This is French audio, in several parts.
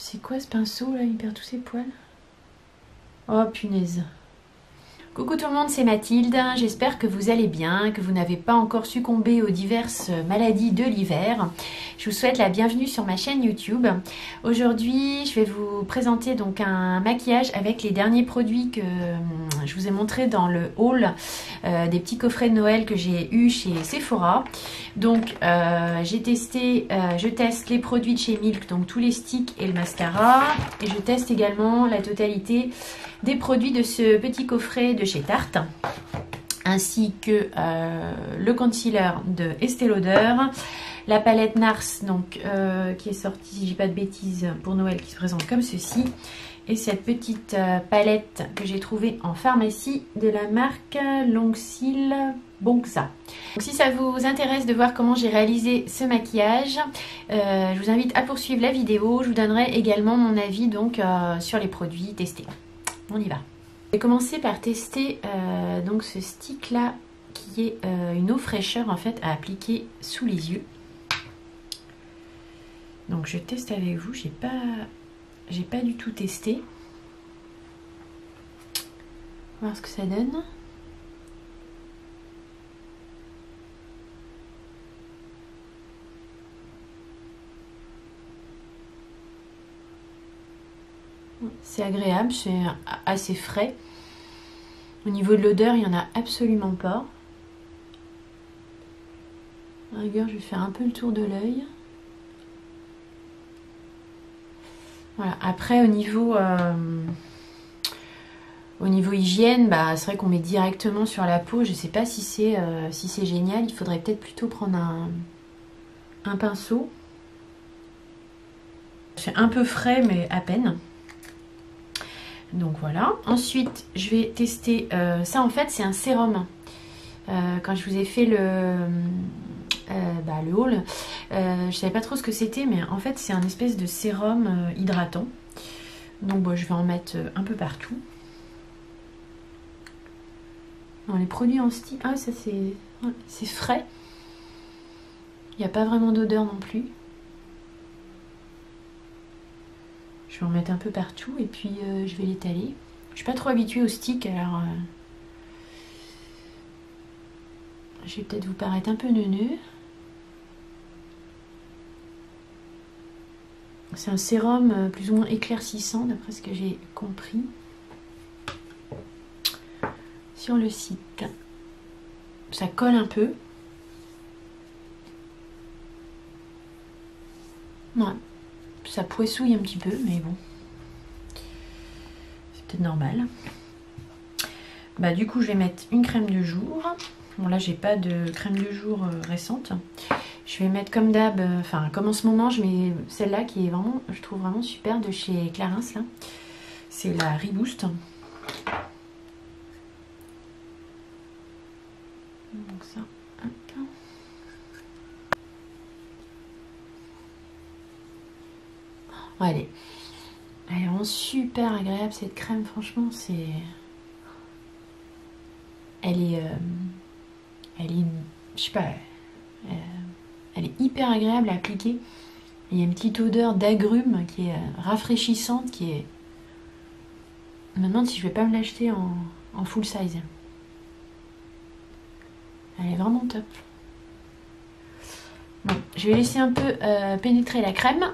C'est quoi ce pinceau là? Il perd tous ses poils. Oh punaise. Coucou tout le monde, c'est Mathilde, j'espère que vous allez bien, que vous n'avez pas encore succombé aux diverses maladies de l'hiver. Je vous souhaite la bienvenue sur ma chaîne YouTube. Aujourd'hui, je vais vous présenter donc un maquillage avec les derniers produits que je vous ai montrés dans le haul des petits coffrets de Noël que j'ai eu chez Sephora. Donc je teste les produits de chez Milk, donc tous les sticks et le mascara, et je teste également la totalité des produits de ce petit coffret de chez Tarte, ainsi que le concealer de Estée Lauder, la palette Nars donc qui est sortie, si je dis pas de bêtises, pour Noël, qui se présente comme ceci, et cette petite palette que j'ai trouvée en pharmacie de la marque Longcil Bongsa. Donc, si ça vous intéresse de voir comment j'ai réalisé ce maquillage, je vous invite à poursuivre la vidéo. Je vous donnerai également mon avis donc sur les produits testés. On y va. Je vais commencer par tester donc ce stick là qui est une eau fraîcheur en fait à appliquer sous les yeux. Donc je teste avec vous, j'ai pas du tout testé. On va voir ce que ça donne. C'est agréable, c'est assez frais. Au niveau de l'odeur, il n'y en a absolument pas. À la rigueur, je vais faire un peu le tour de l'œil. Voilà. Après, au niveau hygiène, bah, c'est vrai qu'on met directement sur la peau. Je ne sais pas si c'est génial. Il faudrait peut-être plutôt prendre un pinceau. C'est un peu frais, mais à peine. Donc voilà. Ensuite, je vais tester ça. En fait, c'est un sérum. Quand je vous ai fait le haul, je savais pas trop ce que c'était, mais en fait, c'est un espèce de sérum hydratant. Donc bon, je vais en mettre un peu partout. Dans les produits en stick, ah ça c'est frais. Il n'y a pas vraiment d'odeur non plus. Je vais en mettre un peu partout et puis je vais l'étaler. Je suis pas trop habituée au stick, alors je vais peut-être vous paraître un peu neuneux. C'est un sérum plus ou moins éclaircissant d'après ce que j'ai compris sur le site. Ça colle un peu. Ouais. Ça poissouille un petit peu, mais bon. C'est peut-être normal. Bah du coup, je vais mettre une crème de jour. Bon là, j'ai pas de crème de jour récente. Je vais mettre comme d'hab, enfin comme en ce moment, je mets celle-là qui est vraiment, je trouve vraiment super, de chez Clarins là. C'est la Reboost. Donc ça, hop. Oh, elle est vraiment super agréable cette crème, franchement, c'est... Elle est, je sais pas, elle est hyper agréable à appliquer. Il y a une petite odeur d'agrumes qui est rafraîchissante, qui est... Je me demande si je vais pas me l'acheter en full size. Elle est vraiment top. Bon, je vais laisser un peu pénétrer la crème.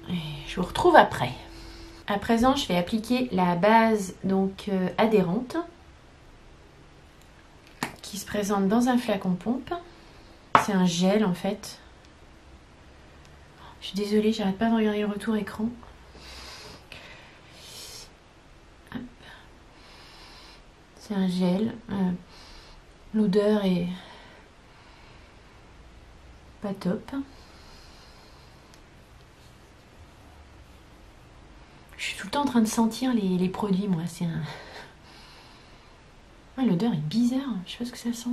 Et je vous retrouve après. À présent, je vais appliquer la base donc adhérente qui se présente dans un flacon pompe. C'est un gel en fait. Je suis désolée, j'arrête pas de regarder le retour écran. C'est un gel. L'odeur est pas top. Je suis tout le temps en train de sentir les produits, moi. C'est un... Ouais, l'odeur est bizarre. Je sais pas ce que ça sent.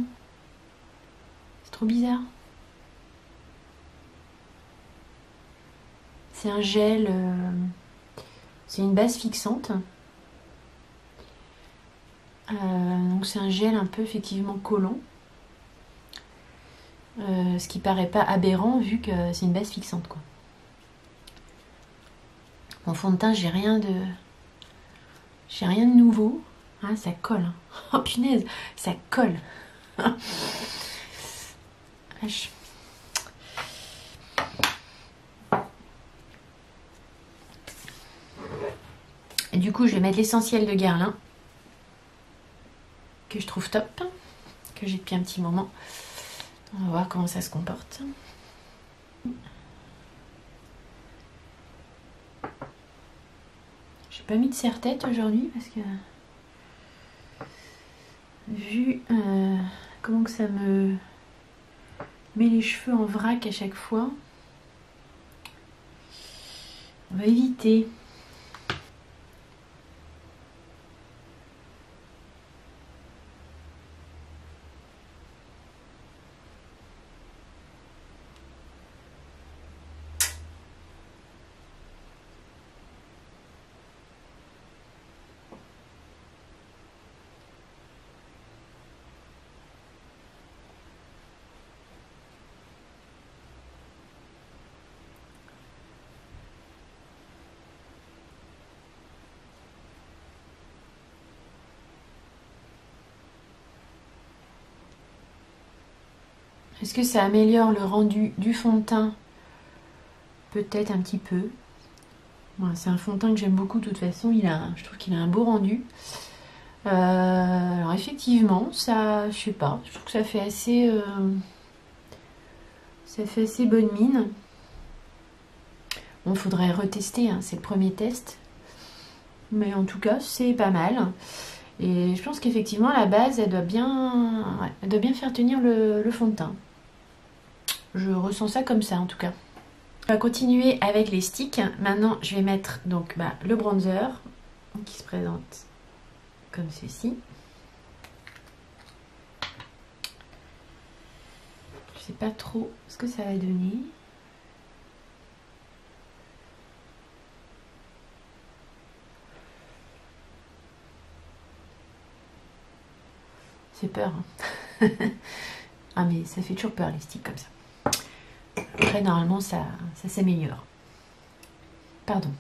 C'est trop bizarre. C'est un gel... C'est une base fixante. Donc c'est un gel un peu effectivement collant. Ce qui paraît pas aberrant vu que c'est une base fixante, quoi. En fond de teint, j'ai rien de nouveau. Hein, ça colle. Hein. Oh punaise, ça colle. Wesh. Et du coup, je vais mettre l'essentiel de Guerlain que je trouve top, que j'ai depuis un petit moment. On va voir comment ça se comporte. J'ai pas mis de serre-tête aujourd'hui parce que vu comment que ça me met les cheveux en vrac à chaque fois, on va éviter. Est-ce que ça améliore le rendu du fond de teint? Peut-être un petit peu. Bon, c'est un fond de teint que j'aime beaucoup de toute façon. Je trouve qu'il a un beau rendu. Alors effectivement, ça, je sais pas. Je trouve que ça fait assez bonne mine. Bon, faudrait retester. Hein, c'est le premier test. Mais en tout cas, c'est pas mal. Et je pense qu'effectivement, la base, elle doit bien faire tenir le fond de teint. Je ressens ça comme ça en tout cas. On va continuer avec les sticks. Maintenant, je vais mettre donc le bronzer qui se présente comme ceci. Je sais pas trop ce que ça va donner. C'est peur. Hein. Ah mais ça fait toujours peur les sticks comme ça. Après normalement ça s'améliore. Pardon.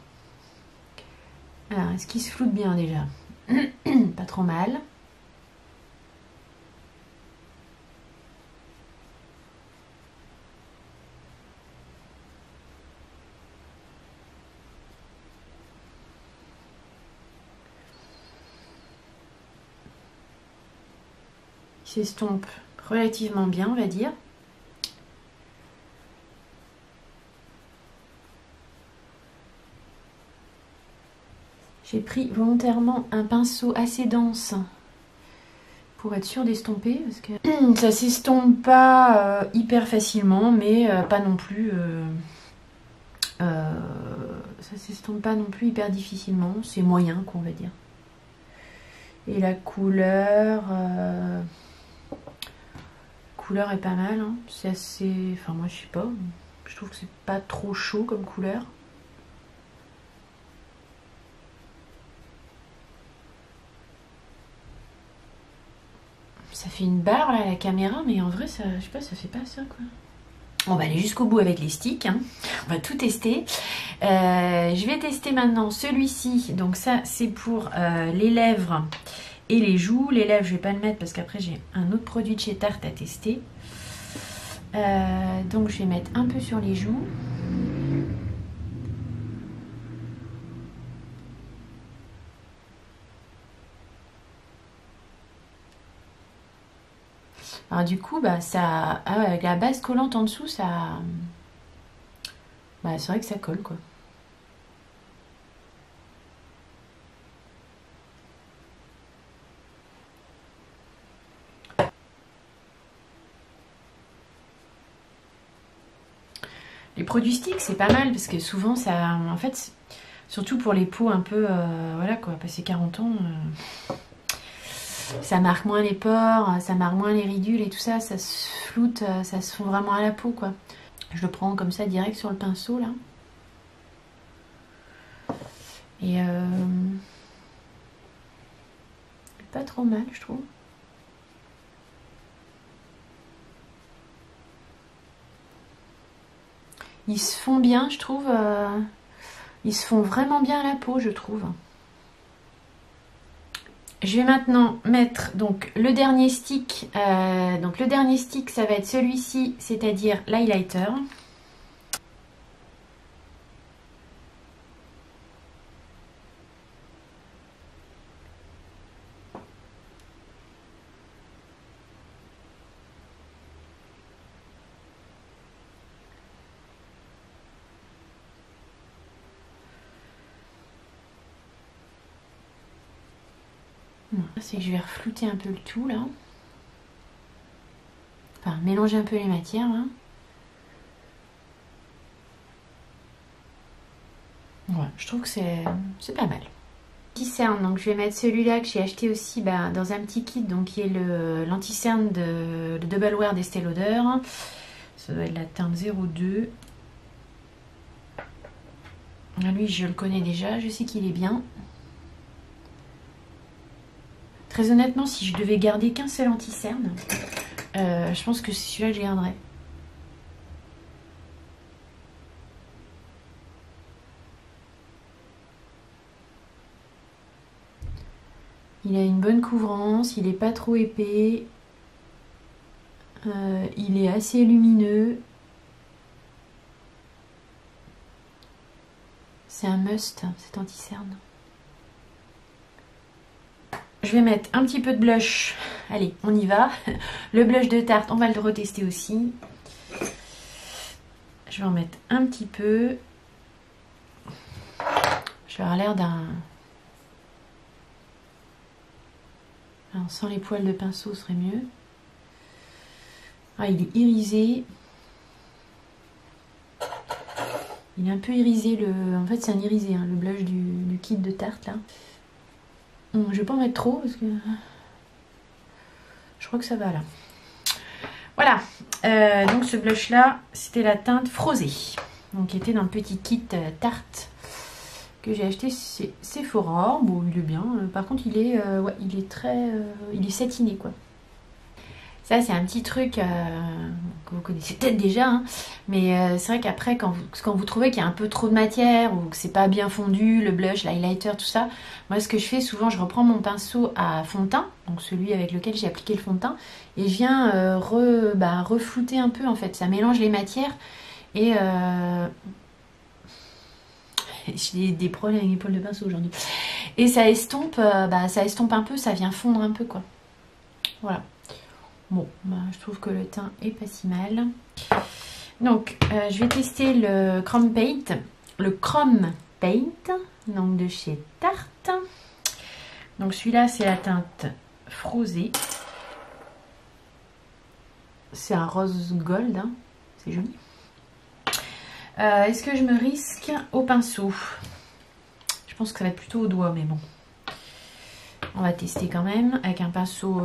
Alors est-ce qu'il se floute bien déjà? Pas trop mal. Il s'estompe relativement bien, on va dire. J'ai pris volontairement un pinceau assez dense pour être sûr d'estomper parce que ça s'estompe pas hyper facilement, mais pas non plus ça s'estompe pas non plus hyper difficilement. C'est moyen, qu'on va dire. Et la couleur est pas mal. Hein. C'est assez, enfin moi je sais pas. Je trouve que c'est pas trop chaud comme couleur. Ça fait une barre là à la caméra, mais en vrai, ça, je sais pas, ça fait pas ça quoi. On va aller jusqu'au bout avec les sticks. Hein. On va tout tester. Je vais tester maintenant celui-ci. Donc ça, c'est pour les lèvres et les joues. Les lèvres, je vais pas le mettre parce qu'après j'ai un autre produit de chez Tarte à tester. Donc je vais mettre un peu sur les joues. Alors du coup, ça, avec la base collante en dessous, ça, c'est vrai que ça colle quoi. Les produits sticks, c'est pas mal parce que souvent ça, en fait, surtout pour les peaux un peu, voilà quoi, passé 40 ans. Ça marque moins les pores, ça marque moins les ridules et tout ça, ça se floute, ça se fond vraiment à la peau quoi. Je le prends comme ça direct sur le pinceau là. Et pas trop mal je trouve. Ils se font bien, je trouve. Ils se font vraiment bien à la peau, je trouve. Je vais maintenant mettre donc le dernier stick. Donc le dernier stick, ça va être celui-ci, c'est-à-dire l'highlighter. C'est que je vais reflouter un peu le tout là. Enfin, mélanger un peu les matières là. Voilà, je trouve que c'est pas mal. Anti-cerne, donc je vais mettre celui-là que j'ai acheté aussi dans un petit kit, donc qui est l'anti-cerne de Double Wear d'Estée Lauder. Ça doit être la teinte 02. Lui, je le connais déjà, je sais qu'il est bien. Très honnêtement, si je devais garder qu'un seul anti-cerne, je pense que c'est celui-là que je garderais. Il a une bonne couvrance, il n'est pas trop épais, il est assez lumineux. C'est un must, cet anti-cerne. Je vais mettre un petit peu de blush. Allez, on y va. Le blush de Tarte, on va le retester aussi. Je vais en mettre un petit peu. Je vais avoir l'air d'un... Sans les poils de pinceau, ce serait mieux. Ah, il est irisé. Il est un peu irisé. En fait, c'est un irisé, hein, le blush du kit de Tarte, là. Je vais pas en mettre trop parce que je crois que ça va là. Voilà, donc ce blush là, c'était la teinte Frosée, donc qui était dans le petit kit Tarte que j'ai acheté chez Sephora. Bon, il est bien. Par contre, il est très, il est satiné quoi. Ça, c'est un petit truc que vous connaissez peut-être déjà, hein, mais c'est vrai qu'après, quand vous trouvez qu'il y a un peu trop de matière ou que c'est pas bien fondu, le blush, l'highlighter, tout ça, moi, ce que je fais souvent, je reprends mon pinceau à fond de teint, donc celui avec lequel j'ai appliqué le fond de teint, et je viens reflouter un peu, en fait. Ça mélange les matières et... j'ai des problèmes avec les poils de pinceau aujourd'hui. Et ça estompe, ça estompe un peu, ça vient fondre un peu, quoi. Voilà. Bon, je trouve que le teint est pas si mal. Donc, je vais tester le Chrome Paint. Le Chrome Paint, donc de chez Tarte. Donc celui-là, c'est la teinte Frosée. C'est un rose gold, hein. C'est joli. Est-ce que je me risque au pinceau? Je pense que ça va être plutôt au doigt, mais bon. On va tester quand même avec un pinceau...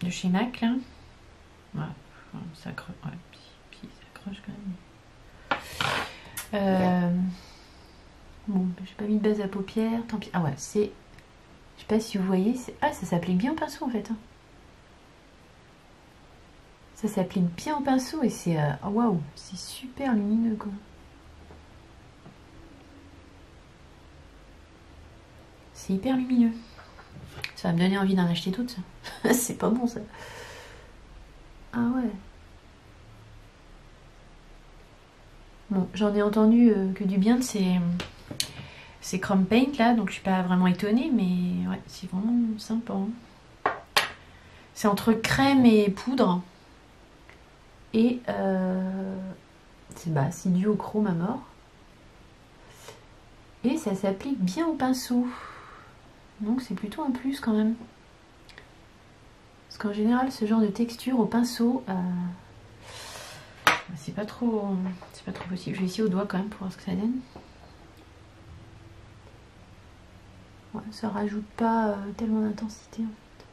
de chez MAC là. Voilà. Ça creuse, ouais, puis ça creuse quand même. Bon, j'ai pas mis de base à paupières, tant pis. Ah ouais, c'est... Je sais pas si vous voyez, ah, ça s'applique bien au pinceau en fait. Hein. Ça s'applique bien au pinceau et c'est... oh, waouh, c'est super lumineux quoi. C'est hyper lumineux. Ça va me donner envie d'en acheter toutes, ça. C'est pas bon, ça. Ah ouais. Bon, j'en ai entendu que du bien de ces Chrome Paint, là. Donc, je suis pas vraiment étonnée. Mais ouais, c'est vraiment sympa. Hein. C'est entre crème et poudre. Et c'est dû au chrome à mort. Et ça s'applique bien au pinceau. Donc c'est plutôt un plus quand même. Parce qu'en général, ce genre de texture au pinceau, c'est pas trop possible. Je vais essayer au doigt quand même pour voir ce que ça donne. Ouais, ça rajoute pas tellement d'intensité en fait.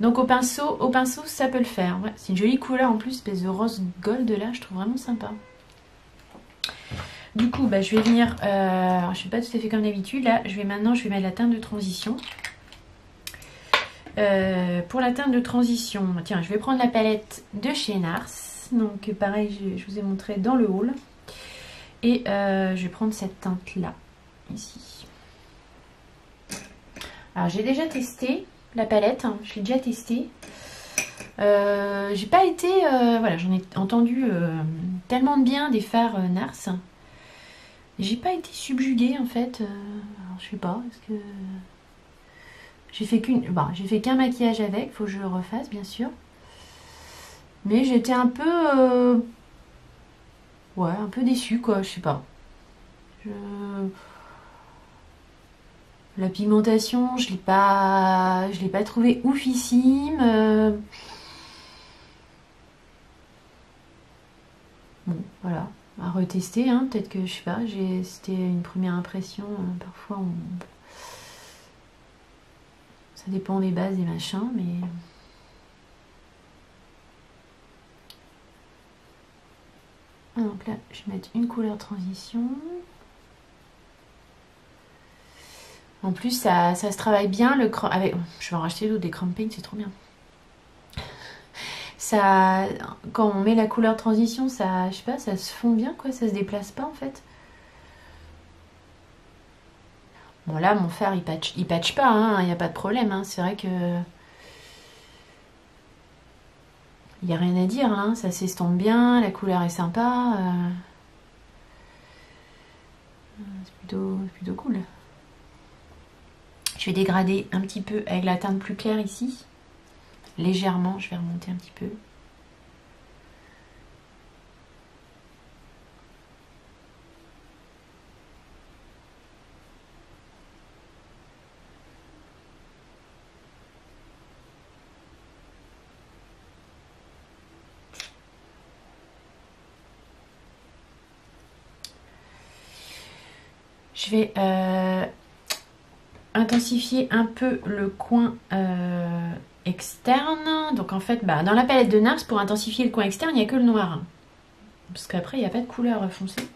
Donc au pinceau, ça peut le faire. Ouais, c'est une jolie couleur en plus, espèce de rose gold là, je trouve vraiment sympa. Du coup, je vais venir, je fais pas tout à fait comme d'habitude, là, je vais mettre la teinte de transition. Pour la teinte de transition, tiens, je vais prendre la palette de chez NARS. Donc pareil, je vous ai montré dans le haul. Et je vais prendre cette teinte là, ici. Alors j'ai déjà testé la palette, hein, je l'ai déjà testée. J'ai pas été, voilà, j'en ai entendu tellement de bien des fards NARS. J'ai pas été subjuguée en fait. Alors, je sais pas, est-ce que j'ai fait qu'un maquillage avec, faut que je le refasse bien sûr. Mais j'étais un peu, ouais, un peu déçue quoi, je sais pas. La pigmentation, je l'ai pas trouvée oufissime. Bon, voilà, à retester, hein. Peut-être que, je sais pas, c'était une première impression. Parfois, ça dépend des bases et machins, mais... Ah, donc là, je vais mettre une couleur transition. En plus, ça se travaille bien. Avec... Je vais en racheter d'autres, des Chrome Paint, c'est trop bien. Ça, quand on met la couleur transition, ça, je sais pas, ça se fond bien, quoi. Ça se déplace pas, en fait. Bon, là, mon fer, il patch pas, hein. Il n'y a pas de problème, hein. C'est vrai que... Il n'y a rien à dire, hein. Ça s'estompe bien, la couleur est sympa. C'est plutôt cool. Je vais dégrader un petit peu avec la teinte plus claire ici. Légèrement, je vais remonter un petit peu. Je vais intensifier un peu le coin externe. Donc en fait, dans la palette de NARS, pour intensifier le coin externe, il n'y a que le noir. Hein. Parce qu'après, il n'y a pas de couleur foncée.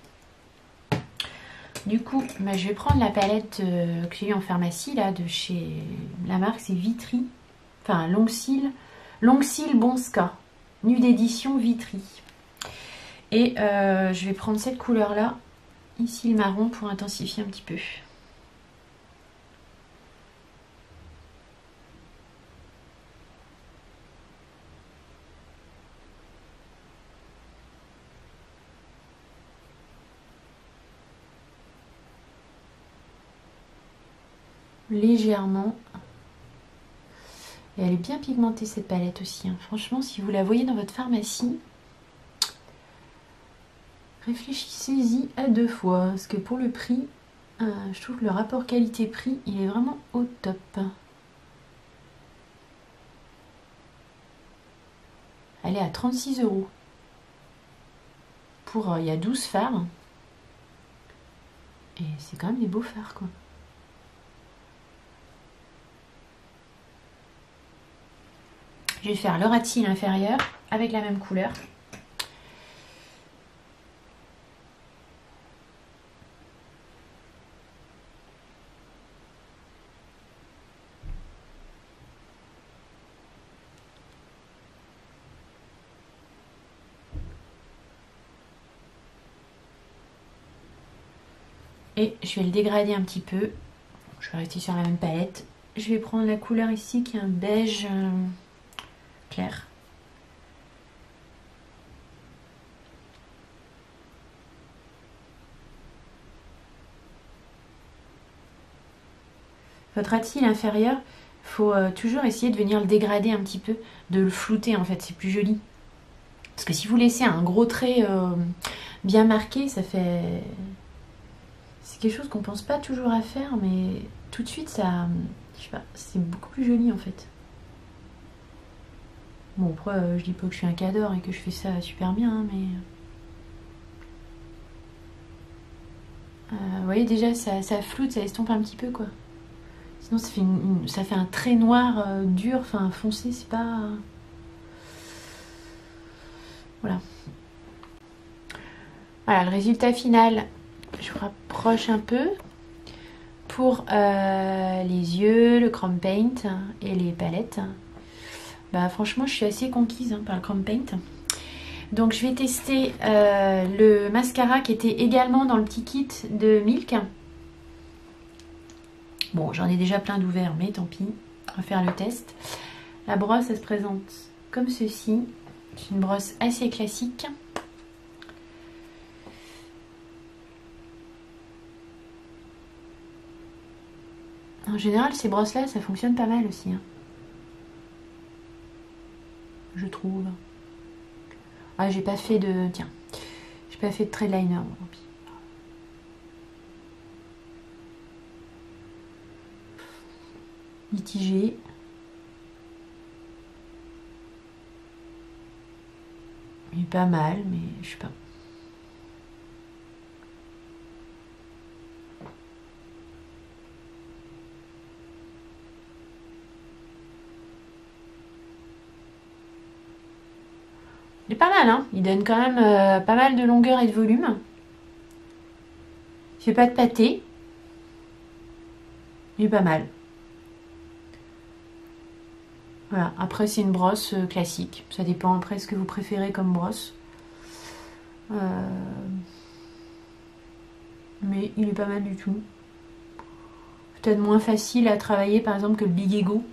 Du coup, je vais prendre la palette que j'ai eu en pharmacie, là, de chez la marque, c'est Vitry. Enfin, Long Cils Bonska. Nude édition Vitry. Et je vais prendre cette couleur-là, ici le marron, pour intensifier un petit peu. Légèrement. Et elle est bien pigmentée cette palette aussi. Hein. Franchement, si vous la voyez dans votre pharmacie, réfléchissez-y à 2 fois. Parce que pour le prix, je trouve que le rapport qualité-prix, il est vraiment au top. Elle est à 36 €. Pour, il y a 12 fards. Et c'est quand même des beaux fards, quoi. Je vais faire le ras de cils inférieur avec la même couleur. Et je vais le dégrader un petit peu. Je vais rester sur la même palette. Je vais prendre la couleur ici qui est un beige clair. Votre ras de cils inférieur, il faut toujours essayer de venir le dégrader un petit peu, de le flouter en fait, c'est plus joli. Parce que si vous laissez un gros trait bien marqué, ça fait... C'est quelque chose qu'on pense pas toujours à faire, mais tout de suite, ça... Je sais pas, c'est beaucoup plus joli en fait. Bon, après, je dis pas que je suis un cador et que je fais ça super bien, hein, mais... vous voyez, déjà, ça floute, ça estompe un petit peu, quoi. Sinon, ça fait un trait noir dur, enfin foncé, c'est pas... Voilà. Voilà, le résultat final, je vous rapproche un peu. Pour les yeux, le Chrome Paint et les palettes, franchement, je suis assez conquise par le Chrome Paint. Donc je vais tester le mascara qui était également dans le petit kit de Milk. Bon, j'en ai déjà plein d'ouverts, mais tant pis. On va faire le test. La brosse, elle se présente comme ceci. C'est une brosse assez classique. En général, ces brosses-là, ça fonctionne pas mal aussi, hein. Je trouve. Ah, j'ai pas fait de... Tiens. J'ai pas fait de trait de liner. Bon, tant pis. Mitigé. Il est pas mal, mais je sais pas. Il est pas mal, hein. Il donne quand même pas mal de longueur et de volume. Il fait pas de pâté. Il est pas mal. Voilà, après c'est une brosse classique. Ça dépend après ce que vous préférez comme brosse. Mais il est pas mal du tout. Peut-être moins facile à travailler par exemple que le Big Ego.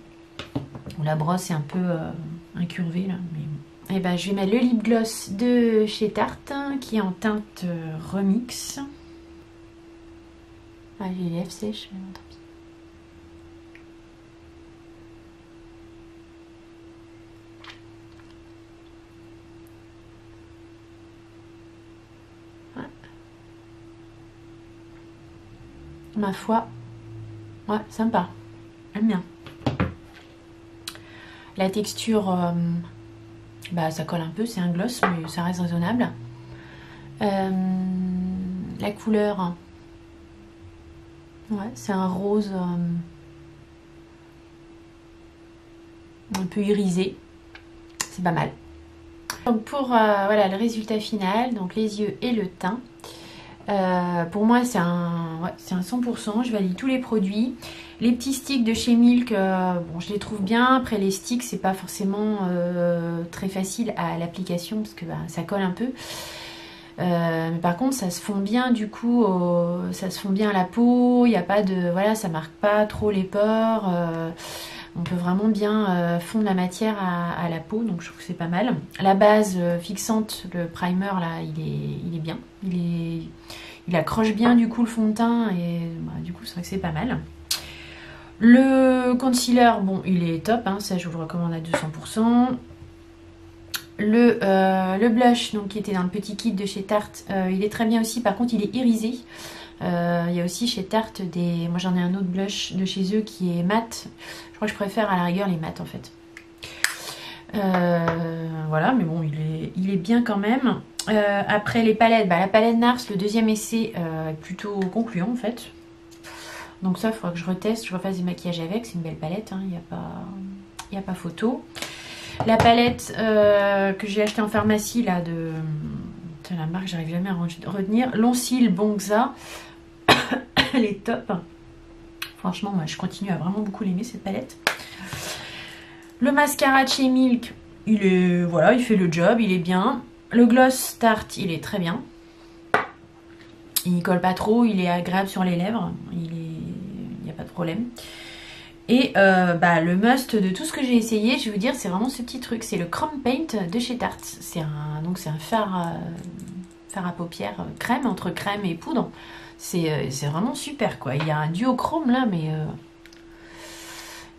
Où la brosse est un peu incurvée là. Mais... Et ben, je vais mettre le lip gloss de chez Tarte qui est en teinte Remix. Ah, j'ai les lèvres sèches, mais bon, tant pis. Ouais. Ma foi, ouais, sympa. J'aime bien. La texture, bah, ça colle un peu, c'est un gloss, mais ça reste raisonnable. La couleur, ouais, c'est un rose un peu irisé. C'est pas mal. Donc pour voilà, le résultat final, donc les yeux et le teint. Pour moi c'est un 100%, je valide tous les produits. Les petits sticks de chez Milk, bon, je les trouve bien. Après les sticks c'est pas forcément très facile à l'application parce que bah, ça colle un peu. Mais par contre ça se fond bien du coup, ça se fond bien à la peau, il n'y a pas de, voilà, ça marque pas trop les pores. On peut vraiment bien fondre la matière à la peau, donc je trouve que c'est pas mal. La base fixante, le primer là, il est bien. Il accroche bien du coup le fond de teint et bah, du coup c'est vrai que c'est pas mal. Le concealer, bon, il est top, hein, ça je vous le recommande à 200%. Le blush, donc qui était dans le petit kit de chez Tarte, il est très bien aussi. Par contre, il est irisé. Il y a aussi chez Tarte des... Moi j'en ai un autre blush de chez eux qui est mat. Je crois que je préfère à la rigueur les mat en fait. Voilà, mais bon, il est bien quand même. Après les palettes, bah, la palette Nars, le deuxième essai est plutôt concluant en fait. Donc ça, il faudra que je reteste, je refasse des maquillages avec. C'est une belle palette, hein, il n'y a pas photo. La palette que j'ai achetée en pharmacie là de... La marque, j'arrive jamais à retenir. Longcil Bongza. Elle est top. Franchement, moi, je continue à vraiment beaucoup l'aimer cette palette. Le mascara de chez Milk, il est... Voilà, il fait le job, il est bien. Le gloss Tarte, il est très bien. Il ne colle pas trop, il est agréable sur les lèvres. Il n'y a pas de problème. Et bah, le must de tout ce que j'ai essayé, je vais vous dire, c'est vraiment ce petit truc. C'est le Chrome Paint de chez Tarte. C'est un fard à paupières crème, entre crème et poudre. C'est vraiment super quoi. Il y a un duochrome là, mais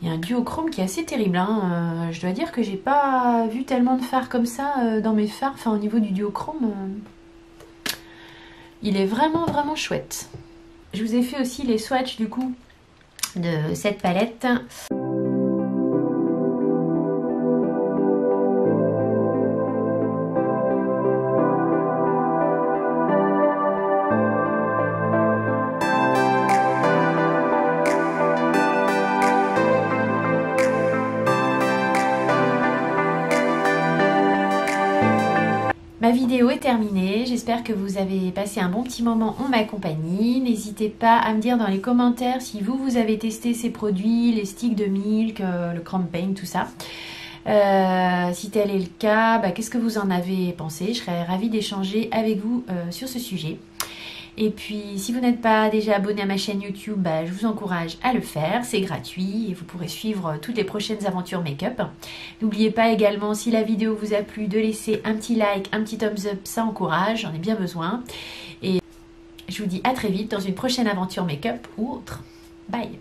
il y a un duochrome qui est assez terrible, hein. Je dois dire que j'ai pas vu tellement de fards comme ça dans mes fards. Enfin, au niveau du duochrome, il est vraiment vraiment chouette. Je vous ai fait aussi les swatchs du coup de cette palette. Ma vidéo est terminée, j'espère que vous avez passé un bon petit moment en ma compagnie. N'hésitez pas à me dire dans les commentaires si vous avez testé ces produits, les sticks de Milk, le Chrome Paint, tout ça. Si tel est le cas, qu'est-ce que vous en avez pensé? Je serais ravie d'échanger avec vous sur ce sujet. Et puis, si vous n'êtes pas déjà abonné à ma chaîne YouTube, je vous encourage à le faire. C'est gratuit et vous pourrez suivre toutes les prochaines aventures make-up. N'oubliez pas également, si la vidéo vous a plu, de laisser un petit like, un petit thumbs up, ça encourage, j'en ai bien besoin. Et je vous dis à très vite dans une prochaine aventure make-up ou autre. Bye!